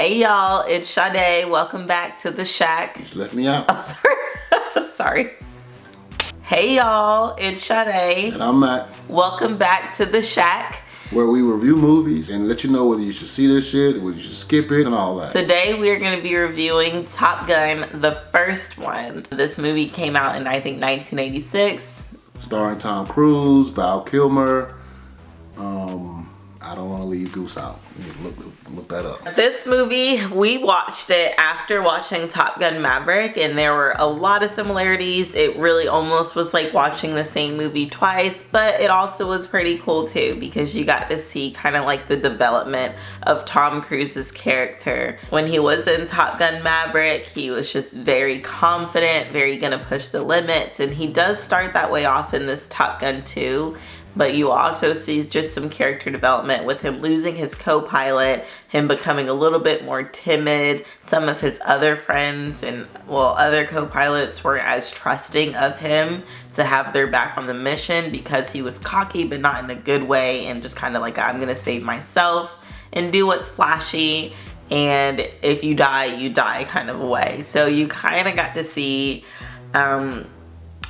Hey y'all, it's Sade. Welcome back to the Shack. Just left me out. Oh, sorry. Hey y'all, it's Sade. And I'm Matt. Welcome back to the Shack, where we review movies and let you know whether you should see this shit, whether you should skip it, and all that. Today we are going to be reviewing Top Gun, the first one. This movie came out in, I think, 1986. Starring Tom Cruise, Val Kilmer. I don't want to leave Goose out. Look that up. This movie, we watched it after watching Top Gun Maverick, and there were a lot of similarities. It really almost was like watching the same movie twice, but it also was pretty cool too because you got to see kind of like the development of Tom Cruise's character. When he was in Top Gun Maverick, he was just very confident, very gonna push the limits, and he does start that way off in this Top Gun 2. But you also see just some character development with him losing his co-pilot, him becoming a little bit more timid. Some of his other friends and, well, other co-pilots weren't as trusting of him to have their back on the mission because he was cocky, but not in a good way, and just kind of like, I'm gonna save myself and do what's flashy, and if you die kind of a way. So you kind of got to see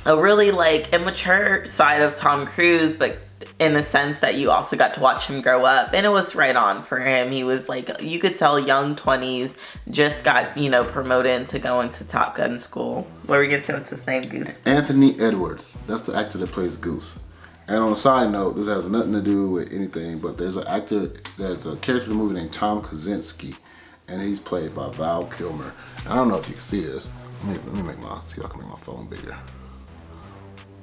a really like immature side of Tom Cruise, but in a sense that you also got to watch him grow up, and it was right on for him. He was like, you could tell, young 20s, just got, you know, promoted into going to Top Gun school. What were we gonna say? What's his name, Goose? Anthony Edwards. That's the actor that plays Goose. And on a side note, this has nothing to do with anything, but there's a character in the movie named Tom Kaczynski, and he's played by Val Kilmer. I don't know if you can see this. Let me see if I can make my phone bigger.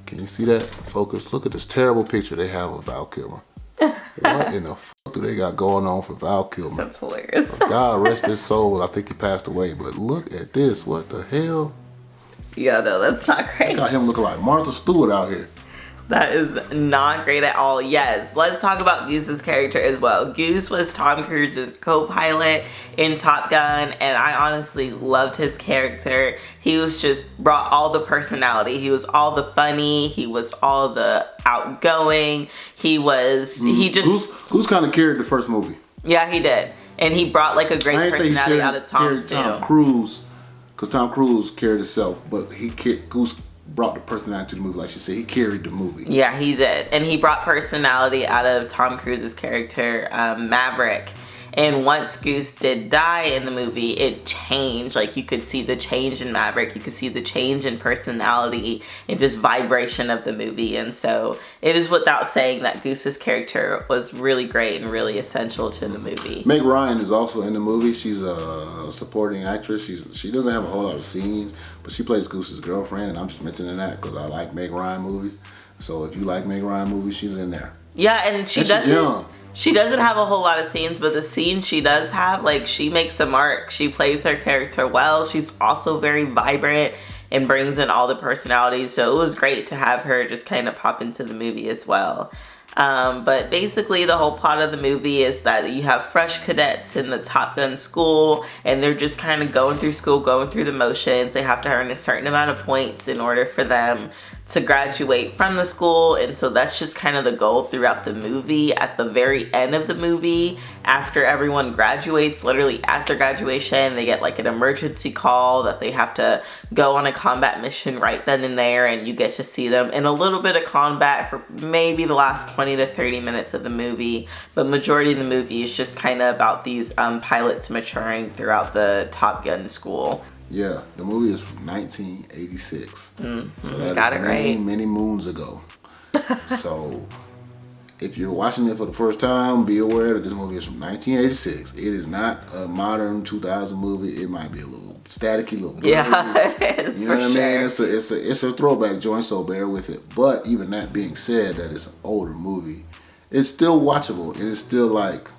Can you see that? Focus. Look at this terrible picture they have of Val Kilmer. What in the fuck do they got going on for Val Kilmer? That's hilarious. God rest his soul. I think he passed away, but look at this. What the hell? Yeah, no, that's not great. Got him looking like Martha Stewart out here. That is not great at all. Yes, let's talk about Goose's character as well. Goose was Tom Cruise's co-pilot in Top Gun, and I honestly loved his character. He was just brought all the personality. He was all the funny. He was all the outgoing. Goose kind of carried the first movie. Yeah, he did, and he brought like a great personality out of Tom too. Tom Cruise, because Tom Cruise carried himself, but Goose brought the personality to the movie. Like she said, he carried the movie. Yeah, he did. And he brought personality out of Tom Cruise's character, Maverick. And once Goose did die in the movie, it changed. Like, you could see the change in Maverick. You could see the change in personality and just vibration of the movie. And so it is without saying that Goose's character was really great and really essential to the movie. Meg Ryan is also in the movie. She's a supporting actress. She doesn't have a whole lot of scenes, but she plays Goose's girlfriend. And I'm just mentioning that because I like Meg Ryan movies. So if you like Meg Ryan movies, she's in there. Yeah, and she's young. She doesn't have a whole lot of scenes, but the scenes she does have, like, she makes a mark. She plays her character well. She's also very vibrant and brings in all the personalities. So it was great to have her just kind of pop into the movie as well. But basically the whole plot of the movie is that you have fresh cadets in the Top Gun school, and they're just kind of going through school, going through the motions. They have to earn a certain amount of points in order for them to graduate from the school, and so that's just kind of the goal throughout the movie. At the very end of the movie, after everyone graduates, literally at their graduation, they get like an emergency call that they have to go on a combat mission right then and there, and you get to see them in a little bit of combat for maybe the last 20 to 30 minutes of the movie, but majority of the movie is just kind of about these pilots maturing throughout the Top Gun school. Yeah, the movie is from 1986. So that got is it right. Many moons ago. So if you're watching it for the first time, be aware that this movie is from 1986. It is not a modern 2000 movie. It might be a little staticky, little blurry. Yeah, it is. You know what sure. I mean? It's a throwback joint, so bear with it. But even that being said, that it's an older movie, it's still watchable. It is still like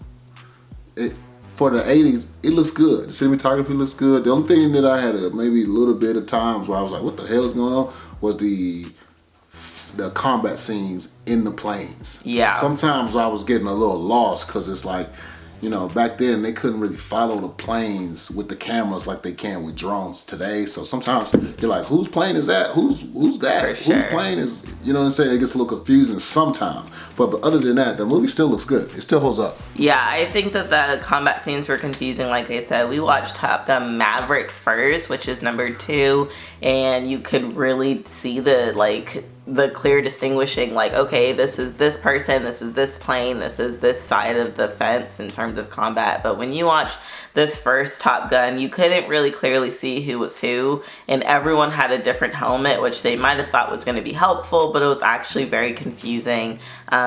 it. For the 80s, it looks good. The cinematography looks good. The only thing that I had maybe a little bit of times where I was like, what the hell is going on, was the combat scenes in the planes. Yeah. Sometimes I was getting a little lost because it's like, you know, back then they couldn't really follow the planes with the cameras like they can with drones today. So sometimes you're like, whose plane is that? Who's that? For sure. Whose plane is... You know what I'm saying? It gets a little confusing sometimes. But other than that, the movie still looks good. It still holds up. Yeah, I think that the combat scenes were confusing. Like I said, we watched Top Gun Maverick first, which is number 2, and you could really see the clear distinguishing, like, okay, this is this person, this is this plane, this is this side of the fence in terms of combat. But when you watch this first Top Gun, you couldn't really clearly see who was who, and everyone had a different helmet, which they might have thought was going to be helpful, but it was actually very confusing.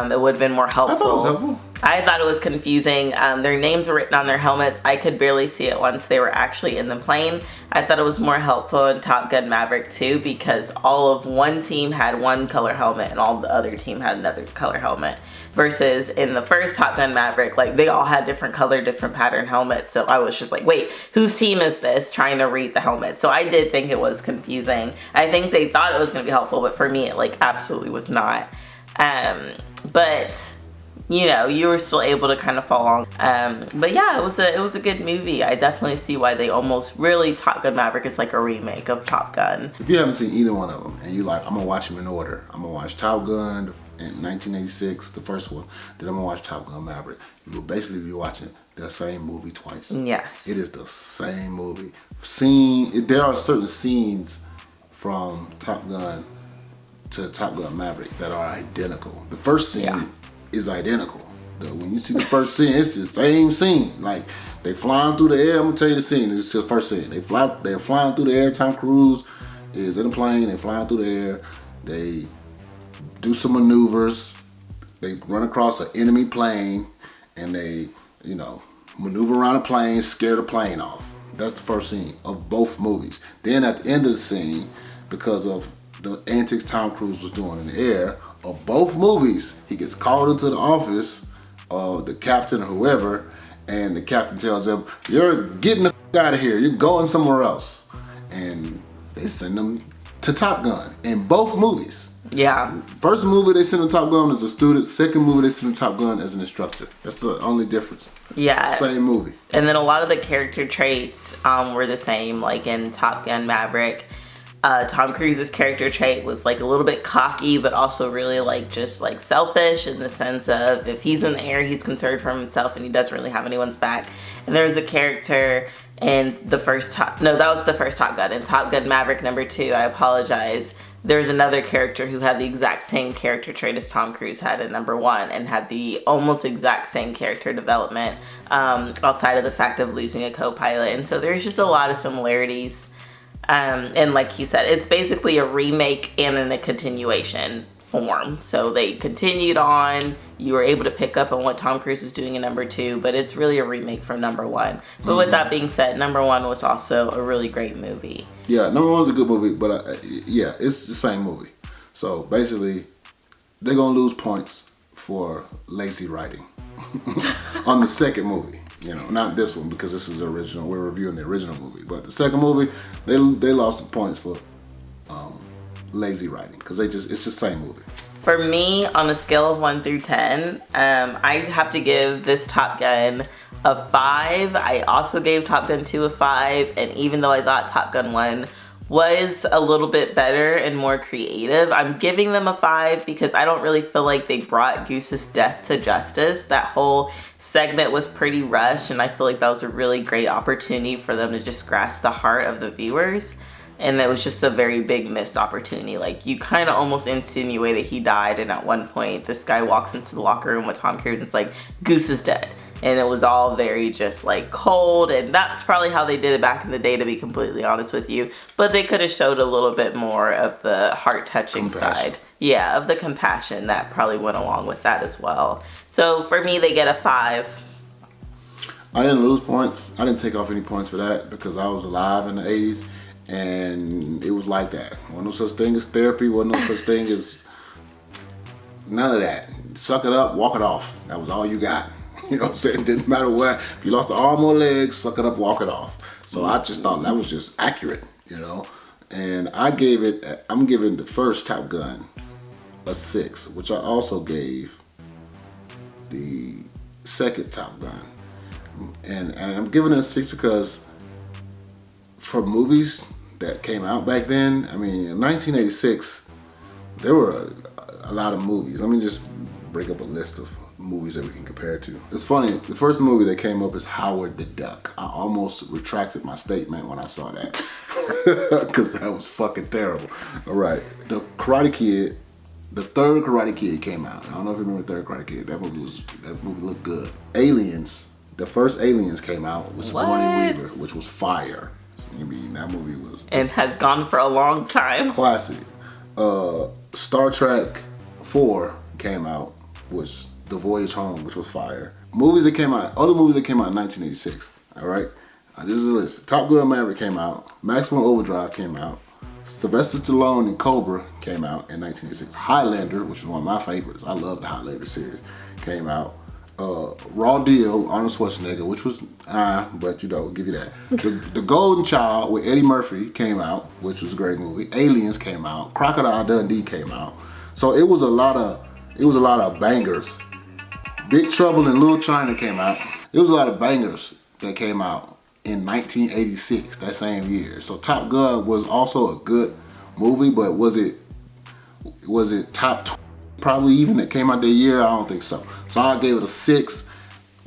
It would have been more helpful. I thought it was helpful. I thought it was confusing. Their names were written on their helmets. I could barely see it once they were actually in the plane. I thought it was more helpful in Top Gun Maverick too, because all of one team had one color helmet and all the other team had another color helmet. Versus in the first Top Gun Maverick, like, they all had different color, different pattern helmets. So I was just like, wait, whose team is this? Trying to read the helmet. So I did think it was confusing. I think they thought it was going to be helpful, but for me, it like absolutely was not. But you know, you were still able to kind of follow along. But yeah, it was a good movie. I definitely see why they almost really, Top Gun Maverick is like a remake of Top Gun. If you haven't seen either one of them and you like, I'm gonna watch them in order. I'm gonna watch Top Gun in 1986, the first one. Then I'm gonna watch Top Gun Maverick. You will basically be watching the same movie twice. Yes. It is the same movie. There are certain scenes from Top Gun to Top Gun Maverick that are identical. The first scene is identical. When you see the first scene, it's the same scene. Like, they flying through the air. I'm gonna tell you the scene. It's the first scene. They're flying through the air. Tom Cruise is in a plane. They're flying through the air. They do some maneuvers. They run across an enemy plane, and they, you know, maneuver around the plane, scare the plane off. That's the first scene of both movies. Then at the end of the scene, because of the antics Tom Cruise was doing in the air of both movies, he gets called into the office of the captain or whoever, and the captain tells him, "You're getting the f*** out of here. You're going somewhere else." And they send him to Top Gun in both movies. Yeah. First movie they sent him Top Gun as a student. Second movie they sent him Top Gun as an instructor. That's the only difference. Yeah. Same movie. And then a lot of the character traits were the same, like in Top Gun Maverick. Tom Cruise's character trait was like a little bit cocky, but also really like just like selfish, in the sense of if he's in the air, he's concerned for himself and he doesn't really have anyone's back. And there was a character in the first that was the first Top Gun. In Top Gun Maverick #2, I apologize. There's another character who had the exact same character trait as Tom Cruise had in #1 and had the almost exact same character development, outside of the fact of losing a co-pilot. And so there's just a lot of similarities. And like he said, it's basically a remake and in a continuation form. So they continued on. You were able to pick up on what Tom Cruise was doing in #2, but it's really a remake from #1. But with that being said, #1 was also a really great movie. Yeah, #1's a good movie, but yeah, it's the same movie. So basically, they're gonna lose points for lazy writing on the second movie. You know, not this one, because this is the original. We're reviewing the original movie, but the second movie, they lost the points for lazy writing, because it's the same movie. For me, on a scale of 1 through 10, I have to give this Top Gun a 5. I also gave Top Gun 2 a 5, and even though I thought Top Gun 1 was a little bit better and more creative, I'm giving them a 5 because I don't really feel like they brought Goose's death to justice. That whole segment was pretty rushed, and I feel like that was a really great opportunity for them to just grasp the heart of the viewers. And that was just a very big missed opportunity. Like, you kind of almost insinuated he died, and at one point this guy walks into the locker room with Tom Cruise and it's like, Goose is dead. And it was all very just like cold, and that's probably how they did it back in the day, to be completely honest with you. But they could have showed a little bit more of the heart-touching side. Yeah, of the compassion that probably went along with that as well. So for me, they get a 5. I didn't lose points. I didn't take off any points for that because I was alive in the 80s. And it was like that. Wasn't no such thing as therapy. Wasn't no such thing as none of that. Suck it up, walk it off. That was all you got. You know what I'm saying? It didn't matter what. If you lost an arm or leg, suck it up, walk it off. So I just thought that was just accurate, you know. And I'm giving the first Top Gun a 6, which I also gave the second Top Gun. And I'm giving it a 6 because for movies that came out back then, I mean, in 1986, there were a lot of movies. Let me just break up a list of movies that we can compare to. It's funny, the first movie that came up is Howard the Duck. I almost retracted my statement when I saw that. Because that was fucking terrible. All right, the Karate Kid, the third Karate Kid came out. I don't know if you remember the third Karate Kid. That movie looked good. Aliens, the first Aliens came out with Sigourney Weaver, which was fire. I mean, that movie was... And has gone for a long time. Classic. Star Trek 4 came out, which The Voyage Home, which was fire. Other movies that came out in 1986, all right? This is a list. Top Gun Maverick came out. Maximum Overdrive came out. Sylvester Stallone and Cobra came out in 1986. Highlander, which is one of my favorites. I love the Highlander series, came out. Raw Deal, Arnold Schwarzenegger, which was, but you know, we'll give you that. The Golden Child with Eddie Murphy came out, which was a great movie. Aliens came out. Crocodile Dundee came out. So it was a lot of bangers. Big Trouble in Little China came out. It was a lot of bangers that came out in 1986, that same year. So Top Gun was also a good movie, but was it top 20? Probably even that came out that year? I don't think so. So I gave it a 6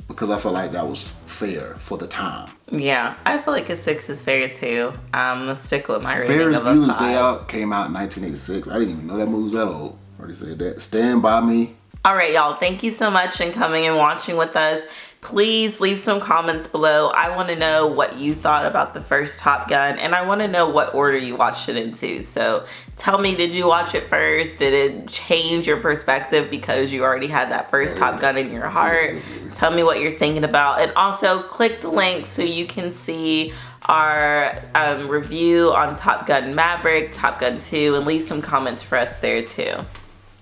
because I felt like that was fair for the time. Yeah, I feel like a 6 is fair too. I'm gonna stick with my rating Ferris of a Bueller's 5. Day Out came out in 1986. I didn't even know that movie was that old. Already said that. Stand By Me. All right, y'all. Thank you so much for coming and watching with us. Please leave some comments below. I want to know what you thought about the first Top Gun, and I want to know what order you watched it into. So tell me, did you watch it first? Did it change your perspective because you already had that first Top Gun in your heart? Tell me what you're thinking about. And also click the link so you can see our review on Top Gun Maverick, Top Gun 2, and leave some comments for us there too.